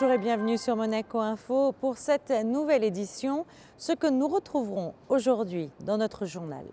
Bonjour et bienvenue sur Monaco Info pour cette nouvelle édition, ce que nous retrouverons aujourd'hui dans notre journal.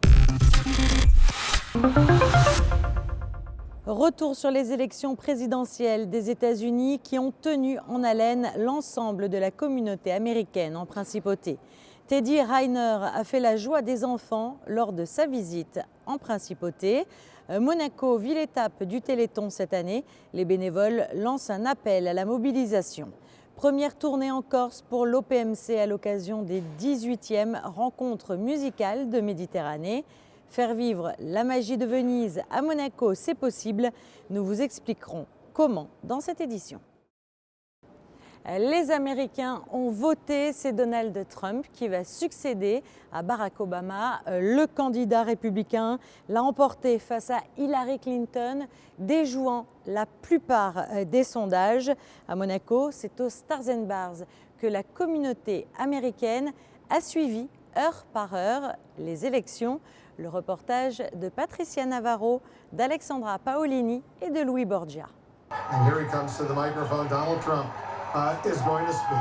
Retour sur les élections présidentielles des États-Unis qui ont tenu en haleine l'ensemble de la communauté américaine en principauté. Teddy Riner a fait la joie des enfants lors de sa visite en principauté. Monaco vit l'étape du Téléthon cette année. Les bénévoles lancent un appel à la mobilisation. Première tournée en Corse pour l'OPMC à l'occasion des 18e rencontres musicales de Méditerranée. Faire vivre la magie de Venise à Monaco, c'est possible. Nous vous expliquerons comment dans cette édition. Les Américains ont voté, c'est Donald Trump qui va succéder à Barack Obama. Le candidat républicain l'a emporté face à Hillary Clinton, déjouant la plupart des sondages. À Monaco, c'est au Stars and Bars que la communauté américaine a suivi heure par heure les élections. Le reportage de Patricia Navarro, d'Alexandra Paolini et de Louis Borgia. And here he comes to the microphone, Donald Trump. Is going to speak.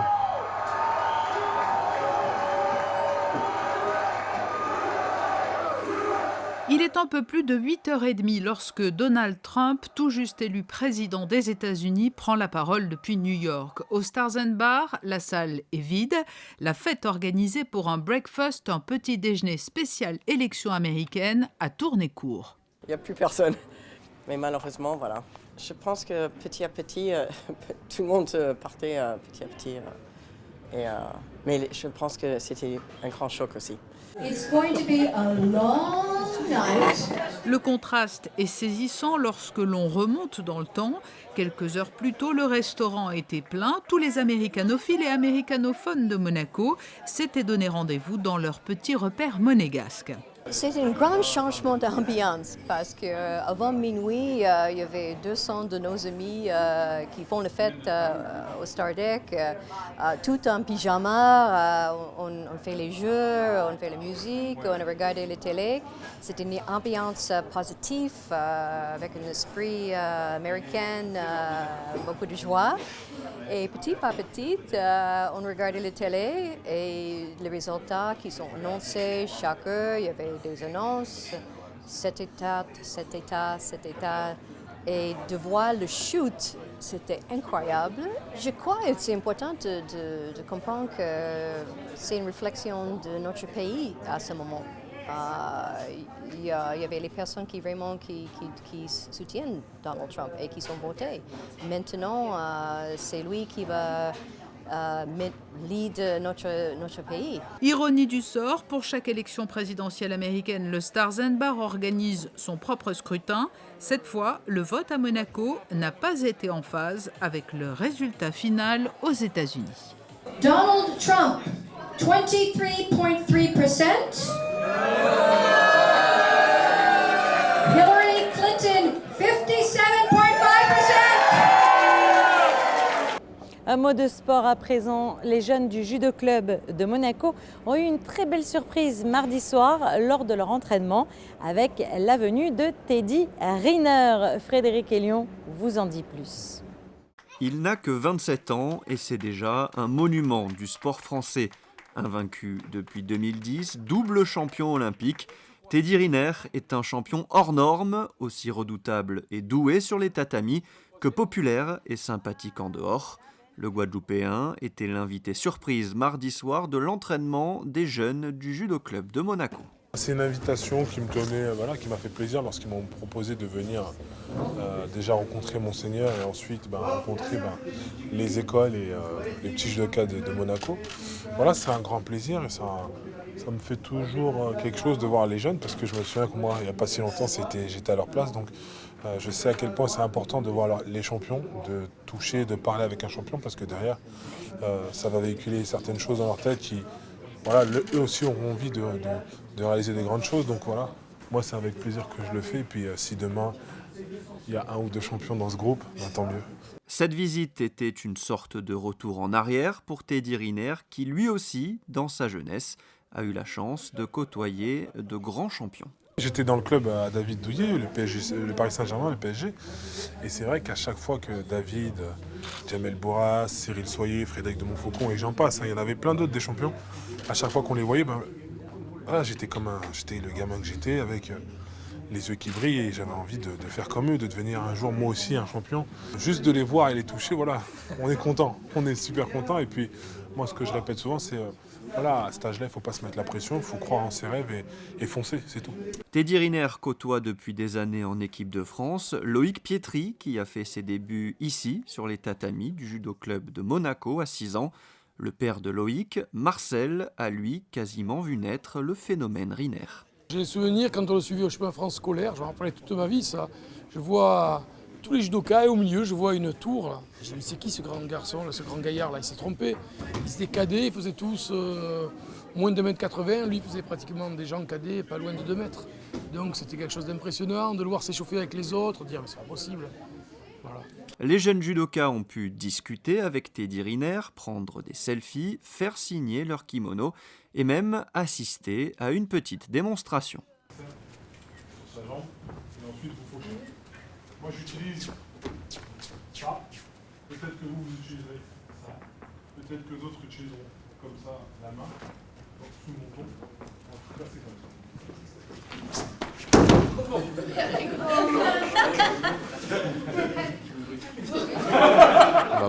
Il est un peu plus de 8h30 lorsque Donald Trump, tout juste élu président des États-Unis, prend la parole depuis New York. Au Stars and Bar, la salle est vide. La fête organisée pour un breakfast, un petit déjeuner spécial élection américaine, a tourné court. Il n'y a plus personne. Mais malheureusement, voilà. Je pense que petit à petit, tout le monde partait petit à petit. Mais je pense que c'était un grand choc aussi. It's going to be a long night. Le contraste est saisissant lorsque l'on remonte dans le temps. Quelques heures plus tôt, le restaurant était plein. Tous les américanophiles et américanophones de Monaco s'étaient donné rendez-vous dans leur petit repère monégasque. C'est un grand changement d'ambiance parce qu'avant minuit, il y avait 200 de nos amis qui font la fête au Star Deck, tout en pyjama. On fait les jeux, on fait la musique, on a regardé la télé. C'est une ambiance positive avec un esprit américain, beaucoup de joie. Et petit à petit, on regardait la télé et les résultats qui sont annoncés chaque heure, il y avait des annonces, cet état, cet état, cet état. Et de voir le shoot, c'était incroyable. Je crois que c'est important de comprendre que c'est une réflexion de notre pays à ce moment. Il y avait les personnes qui vraiment qui soutiennent Donald Trump et qui sont votées. Maintenant, c'est lui qui va lead notre pays. Ironie du sort, pour chaque élection présidentielle américaine, le Stars and Bar organise son propre scrutin. Cette fois, le vote à Monaco n'a pas été en phase avec le résultat final aux États-Unis. Donald Trump, 23.3%. Hillary Clinton, 57.5%. Un mot de sport à présent. Les jeunes du Judo Club de Monaco ont eu une très belle surprise mardi soir lors de leur entraînement avec la venue de Teddy Riner. Frédéric Elion vous en dit plus. Il n'a que 27 ans et c'est déjà un monument du sport français. Invaincu depuis 2010, double champion olympique, Teddy Riner est un champion hors norme, aussi redoutable et doué sur les tatamis que populaire et sympathique en dehors. Le Guadeloupéen était l'invité surprise mardi soir de l'entraînement des jeunes du Judo Club de Monaco. C'est une invitation qui me tenait, qui m'a fait plaisir lorsqu'ils m'ont proposé de venir déjà rencontrer Monseigneur et ensuite rencontrer les écoles et les petits judokas de Monaco. Voilà, c'est un grand plaisir et ça me fait toujours quelque chose de voir les jeunes parce que je me souviens que moi, il n'y a pas si longtemps, j'étais à leur place. Donc je sais à quel point c'est important de voir les champions, de toucher, de parler avec un champion parce que derrière, ça va véhiculer certaines choses dans leur tête qui... Voilà, eux aussi auront envie de réaliser des grandes choses. Donc voilà, moi c'est avec plaisir que je le fais. Et puis si demain il y a un ou deux champions dans ce groupe, tant mieux. Cette visite était une sorte de retour en arrière pour Teddy Riner qui lui aussi, dans sa jeunesse, a eu la chance de côtoyer de grands champions. J'étais dans le club à David Douillet, le Paris Saint-Germain, le PSG. Et c'est vrai qu'à chaque fois que David, Jamel Bourras, Cyril Soyer, Frédéric de Montfaucon et j'en passe, il y en avait plein d'autres des champions, à chaque fois qu'on les voyait, voilà, j'étais le gamin que j'étais avec les yeux qui brillent et j'avais envie de faire comme eux, de devenir un jour moi aussi un champion. Juste de les voir et les toucher, voilà, on est content, on est super content. Et puis moi ce que je répète souvent c'est voilà, à cet âge-là, il ne faut pas se mettre la pression, il faut croire en ses rêves et foncer, c'est tout. Teddy Riner côtoie depuis des années en équipe de France Loïc Pietri, qui a fait ses débuts ici, sur les tatamis du judo club de Monaco à 6 ans. Le père de Loïc, Marcel, a lui quasiment vu naître le phénomène Riner. J'ai des souvenirs quand on le suivait au chemin France scolaire, je me rappelais toute ma vie ça. Je vois tous les judokas et au milieu je vois une tour là. Je me dis c'est qui ce grand garçon, là, ce grand gaillard là, il s'est trompé. Ils étaient cadets, ils faisaient tous moins de 2,80 m, lui faisait pratiquement des gens cadets pas loin de 2 mètres. Donc c'était quelque chose d'impressionnant de le voir s'échauffer avec les autres, de dire mais c'est pas possible. Voilà. Les jeunes judokas ont pu discuter avec Teddy Riner, prendre des selfies, faire signer leur kimono et même assister à une petite démonstration. Sa jambe, et ensuite vous fauchez. Moi j'utilise ça, peut-être que vous utiliserez ça, peut-être que d'autres utiliseront comme ça la main, donc sous le menton. En tout cas c'est comme ça.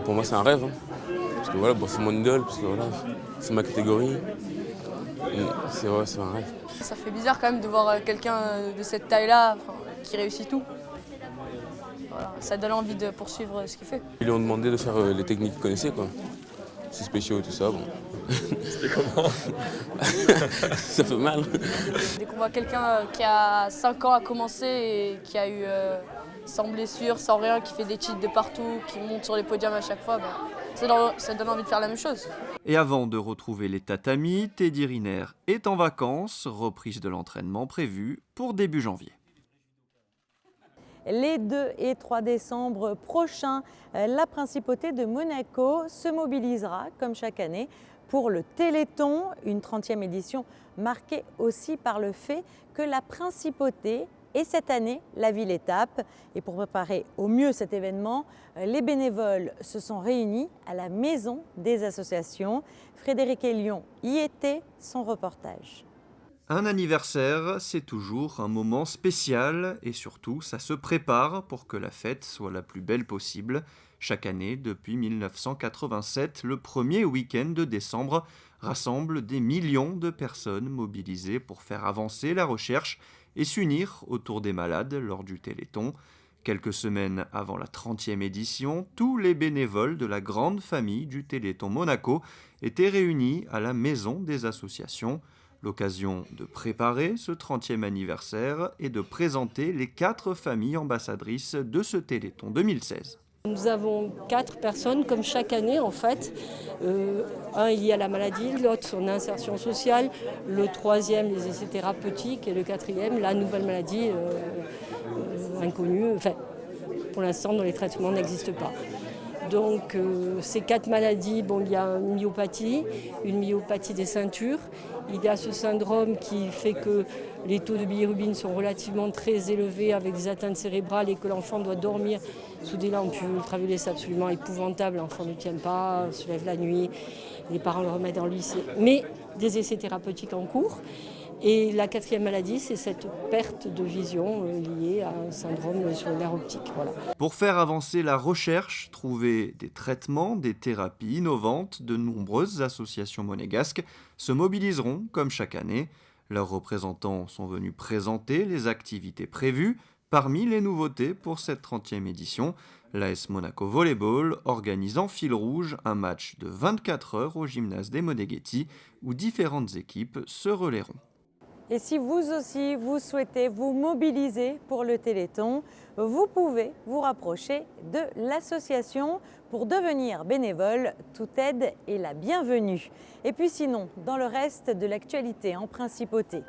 Pour moi c'est un rêve, hein. Parce que voilà, c'est mon idole, parce que voilà, c'est ma catégorie. C'est un rêve. Ça fait bizarre quand même de voir quelqu'un de cette taille-là qui réussit tout. Voilà, ça donne envie de poursuivre ce qu'il fait. Ils lui ont demandé de faire les techniques qu'il connaissait, quoi. C'est spéciaux et tout ça, bon. C'était comment? Ça fait mal. Dès qu'on voit quelqu'un qui a 5 ans à commencer et qui a eu sans blessure, sans rien, qui fait des titres de partout, qui monte sur les podiums à chaque fois, ça donne envie de faire la même chose. Et avant de retrouver les tatamis, Teddy Riner est en vacances, reprise de l'entraînement prévue pour début janvier. Les 2 et 3 décembre prochains, la Principauté de Monaco se mobilisera, comme chaque année, pour le Téléthon, une 30e édition marquée aussi par le fait que la Principauté est cette année la ville-étape. Et pour préparer au mieux cet événement, les bénévoles se sont réunis à la Maison des Associations. Frédéric Elion y était, son reportage. Un anniversaire, c'est toujours un moment spécial et surtout, ça se prépare pour que la fête soit la plus belle possible. Chaque année, depuis 1987, le premier week-end de décembre rassemble des millions de personnes mobilisées pour faire avancer la recherche et s'unir autour des malades lors du Téléthon. Quelques semaines avant la 30e édition, tous les bénévoles de la grande famille du Téléthon Monaco étaient réunis à la Maison des Associations. L'occasion de préparer ce 30e anniversaire et de présenter les 4 familles ambassadrices de ce Téléthon 2016. Nous avons 4 personnes, comme chaque année en fait. Un il y a la maladie, l'autre son insertion sociale, le 3e les essais thérapeutiques et le 4e la nouvelle maladie inconnue. Enfin, pour l'instant, dont les traitements n'existent pas. Donc ces 4 maladies, il y a une myopathie des ceintures. Il y a ce syndrome qui fait que les taux de bilirubine sont relativement très élevés avec des atteintes cérébrales et que l'enfant doit dormir sous des lampes ultraviolets absolument épouvantables. L'enfant ne tient pas, se lève la nuit, les parents le remettent en lit. Mais des essais thérapeutiques en cours. Et la 4e maladie, c'est cette perte de vision liée à un syndrome sur le nerf optique. Voilà. Pour faire avancer la recherche, trouver des traitements, des thérapies innovantes, de nombreuses associations monégasques se mobiliseront comme chaque année. Leurs représentants sont venus présenter les activités prévues. Parmi les nouveautés pour cette 30e édition, l'AS Monaco Volleyball organise en fil rouge un match de 24 heures au gymnase des Moneghetti où différentes équipes se relayeront. Et si vous aussi, vous souhaitez vous mobiliser pour le Téléthon, vous pouvez vous rapprocher de l'association pour devenir bénévole. Toute aide est la bienvenue. Et puis sinon, dans le reste de l'actualité en Principauté.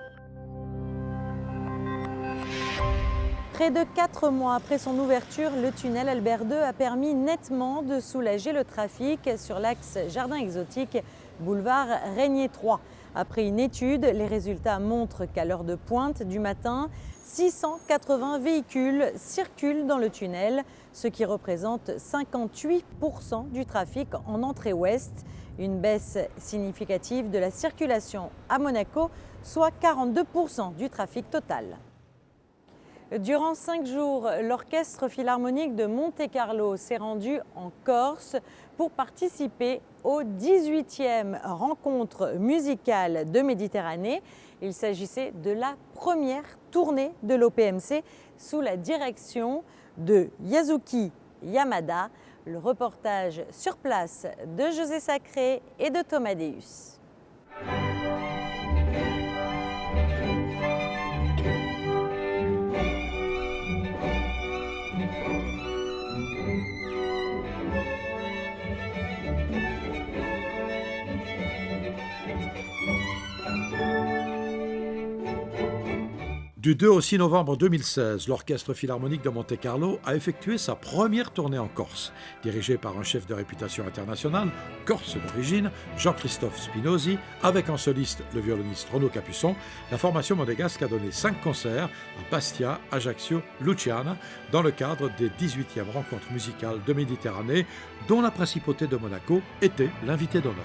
Près de 4 mois après son ouverture, le tunnel Albert II a permis nettement de soulager le trafic sur l'axe Jardin Exotique, boulevard Régnier 3. Après une étude, les résultats montrent qu'à l'heure de pointe du matin, 680 véhicules circulent dans le tunnel, ce qui représente 58% du trafic en entrée ouest. Une baisse significative de la circulation à Monaco, soit 42% du trafic total. Durant 5 jours, l'Orchestre Philharmonique de Monte-Carlo s'est rendu en Corse pour participer aux 18e rencontres musicales de Méditerranée. Il s'agissait de la première tournée de l'OPMC sous la direction de Yasuki Yamada. Le reportage sur place de José Sacré et de Thomas Deus. Du 2 au 6 novembre 2016, l'Orchestre Philharmonique de Monte-Carlo a effectué sa première tournée en Corse. Dirigé par un chef de réputation internationale, corse d'origine, Jean-Christophe Spinozzi, avec en soliste le violoniste Renaud Capuçon, la formation monégasque a donné 5 concerts à Bastia, Ajaccio, Luciana, dans le cadre des 18e rencontres musicales de Méditerranée, dont la principauté de Monaco était l'invité d'honneur.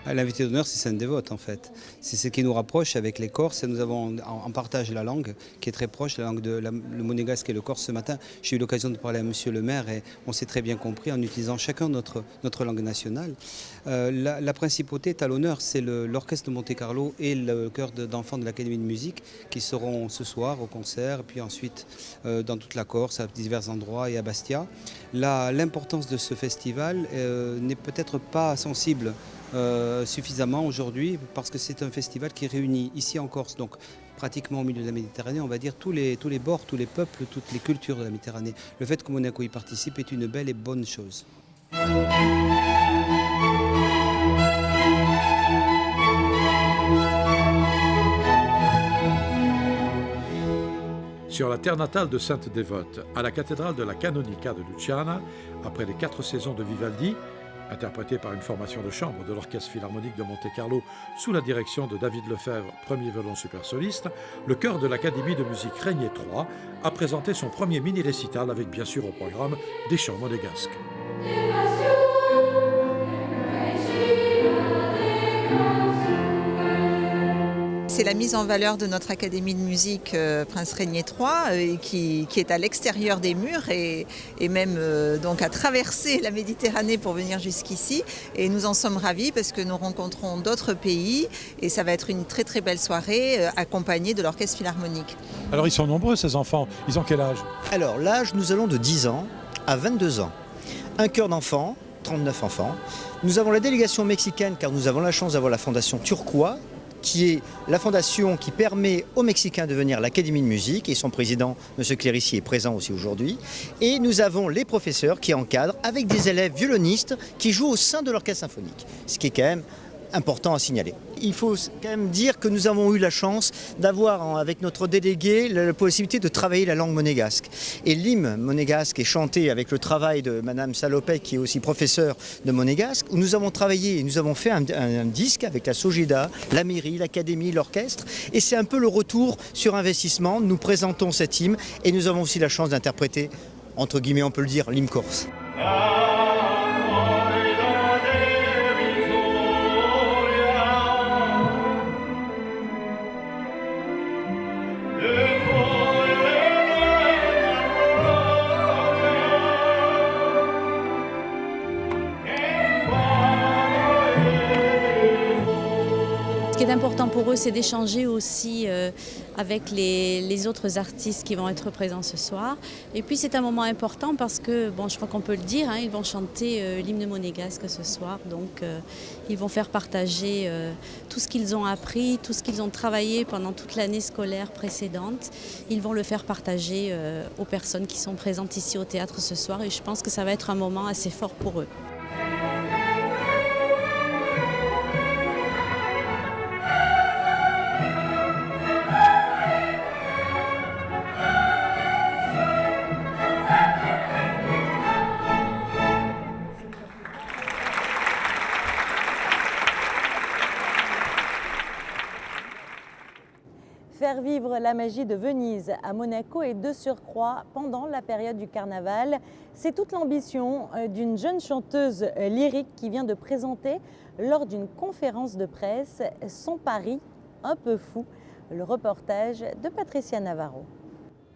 L'invité d'honneur, c'est Sainte-Dévote en fait. C'est ce qui nous rapproche avec les Corses. Nous avons en partage la langue qui est très proche, la langue le monégasque et le corse. Ce matin, j'ai eu l'occasion de parler à monsieur le maire et on s'est très bien compris en utilisant chacun notre langue nationale. La principauté est à l'honneur, c'est l'Orchestre de Monte-Carlo et le chœur d'enfants de l'Académie de musique qui seront ce soir au concert, puis ensuite dans toute la Corse, à divers endroits et à Bastia. L'importance de ce festival n'est peut-être pas sensible suffisamment aujourd'hui parce que c'est un festival qui réunit ici en Corse, donc pratiquement au milieu de la Méditerranée, on va dire tous les bords, tous les peuples, toutes les cultures de la Méditerranée. Le fait que Monaco y participe est une belle et bonne chose. Sur la terre natale de Sainte-Dévote, à la cathédrale de la Canonica de Luciana, après les 4 saisons de Vivaldi, interprété par une formation de chambre de l'Orchestre Philharmonique de Monte-Carlo sous la direction de David Lefebvre, premier violon super soliste, le chœur de l'Académie de musique Régnier III a présenté son premier mini-récital avec bien sûr au programme des chants monégasques. C'est la mise en valeur de notre Académie de musique Prince Régnier III qui est à l'extérieur des murs et même donc à traverser la Méditerranée pour venir jusqu'ici. Et nous en sommes ravis parce que nous rencontrons d'autres pays et ça va être une très très belle soirée accompagnée de l'Orchestre Philharmonique. Alors ils sont nombreux ces enfants, ils ont quel âge? Alors l'âge, nous allons de 10 ans à 22 ans. Un chœur d'enfants, 39 enfants. Nous avons la délégation mexicaine car nous avons la chance d'avoir la fondation Turquoise, qui est la fondation qui permet aux Mexicains de venir à l'Académie de musique et son président, M. Clérici, est présent aussi aujourd'hui. Et nous avons les professeurs qui encadrent avec des élèves violonistes qui jouent au sein de l'orchestre symphonique, ce qui est quand même important à signaler. Il faut quand même dire que nous avons eu la chance d'avoir avec notre délégué la possibilité de travailler la langue monégasque. Et l'hymne monégasque est chanté avec le travail de Madame Salopek qui est aussi professeure de monégasque, où nous avons travaillé et nous avons fait un disque avec la Sogeda, la mairie, l'académie, l'orchestre. Et c'est un peu le retour sur investissement. Nous présentons cet hymne et nous avons aussi la chance d'interpréter, entre guillemets on peut le dire, l'hymne corse. Ce qui est important pour eux, c'est d'échanger aussi avec les autres artistes qui vont être présents ce soir. Et puis c'est un moment important parce que, bon, je crois qu'on peut le dire, ils vont chanter l'hymne monégasque ce soir. Donc ils vont faire partager tout ce qu'ils ont appris, tout ce qu'ils ont travaillé pendant toute l'année scolaire précédente. Ils vont le faire partager aux personnes qui sont présentes ici au théâtre ce soir. Et je pense que ça va être un moment assez fort pour eux. Faire vivre la magie de Venise à Monaco et de surcroît pendant la période du carnaval, c'est toute l'ambition d'une jeune chanteuse lyrique qui vient de présenter lors d'une conférence de presse son pari un peu fou. Le reportage de Patricia Navarro.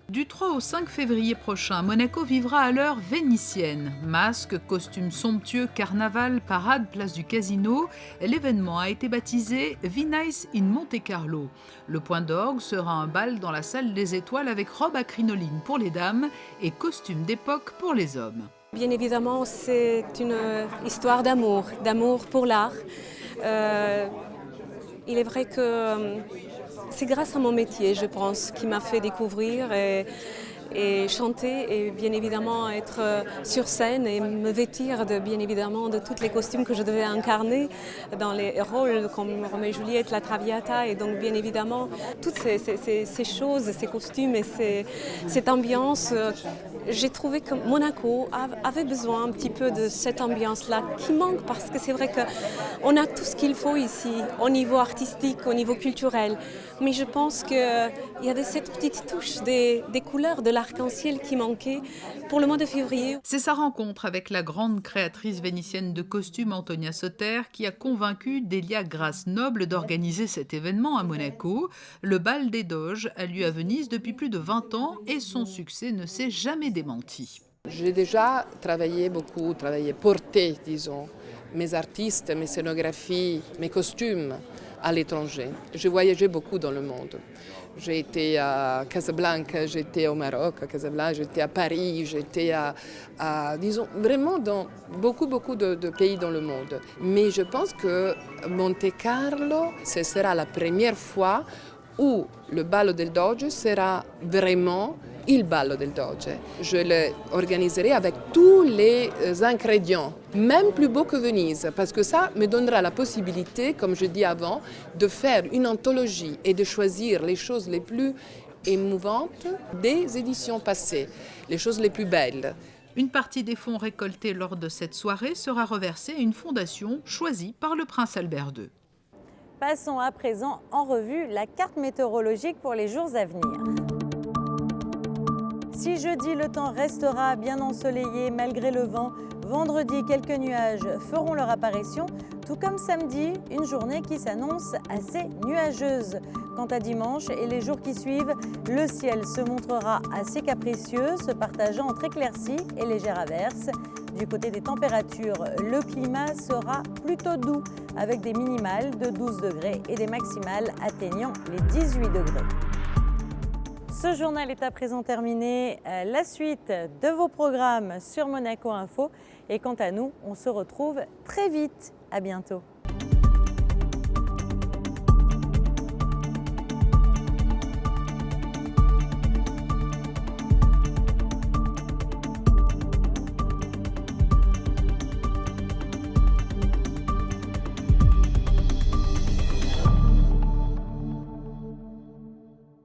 Du 3 au 5 février prochain, Monaco vivra à l'heure vénitienne. Masques, costumes somptueux, carnaval, parade, place du Casino. L'événement a été baptisé Venice in Monte Carlo. Le point d'orgue sera un bal dans la salle des étoiles avec robe à crinoline pour les dames et costumes d'époque pour les hommes. Bien évidemment, c'est une histoire d'amour pour l'art. Il est vrai que c'est grâce à mon métier, je pense, qui m'a fait découvrir et chanter et bien évidemment être sur scène et me vêtir bien évidemment de tous les costumes que je devais incarner dans les rôles comme Roméo et Juliette, la Traviata et donc bien évidemment toutes ces choses, ces costumes et cette ambiance. J'ai trouvé que Monaco avait besoin un petit peu de cette ambiance-là qui manque parce que c'est vrai qu'on a tout ce qu'il faut ici au niveau artistique, au niveau culturel. Mais je pense qu'il y avait cette petite touche des couleurs de l'arc-en-ciel qui manquait pour le mois de février. C'est sa rencontre avec la grande créatrice vénitienne de costumes Antonia Soter qui a convaincu Delia Grace-Noble d'organiser cet événement à Monaco. Le bal des Doges a lieu à Venise depuis plus de 20 ans et son succès ne s'est jamais démenti. J'ai déjà porté, disons, mes artistes, mes scénographies, mes costumes à l'étranger. J'ai voyagé beaucoup dans le monde. J'ai été à Casablanca, j'étais au Maroc, à Casablanca, j'étais à Paris, j'étais disons, vraiment dans beaucoup de pays dans le monde. Mais je pense que Monte Carlo, ce sera la première fois où le ballo del Doge sera vraiment il ballo del Doge. Je l'organiserai avec tous les ingrédients, même plus beau que Venise, parce que ça me donnera la possibilité, comme je dis avant, de faire une anthologie et de choisir les choses les plus émouvantes des éditions passées, les choses les plus belles. Une partie des fonds récoltés lors de cette soirée sera reversée à une fondation choisie par le prince Albert II. Passons à présent en revue la carte météorologique pour les jours à venir. Si jeudi, le temps restera bien ensoleillé malgré le vent, vendredi, quelques nuages feront leur apparition, tout comme samedi, une journée qui s'annonce assez nuageuse. Quant à dimanche et les jours qui suivent, le ciel se montrera assez capricieux, se partageant entre éclaircies et légères averses. Du côté des températures, le climat sera plutôt doux, avec des minimales de 12 degrés et des maximales atteignant les 18 degrés. Ce journal est à présent terminé. La suite de vos programmes sur Monaco Info. Et quant à nous, on se retrouve très vite. À bientôt.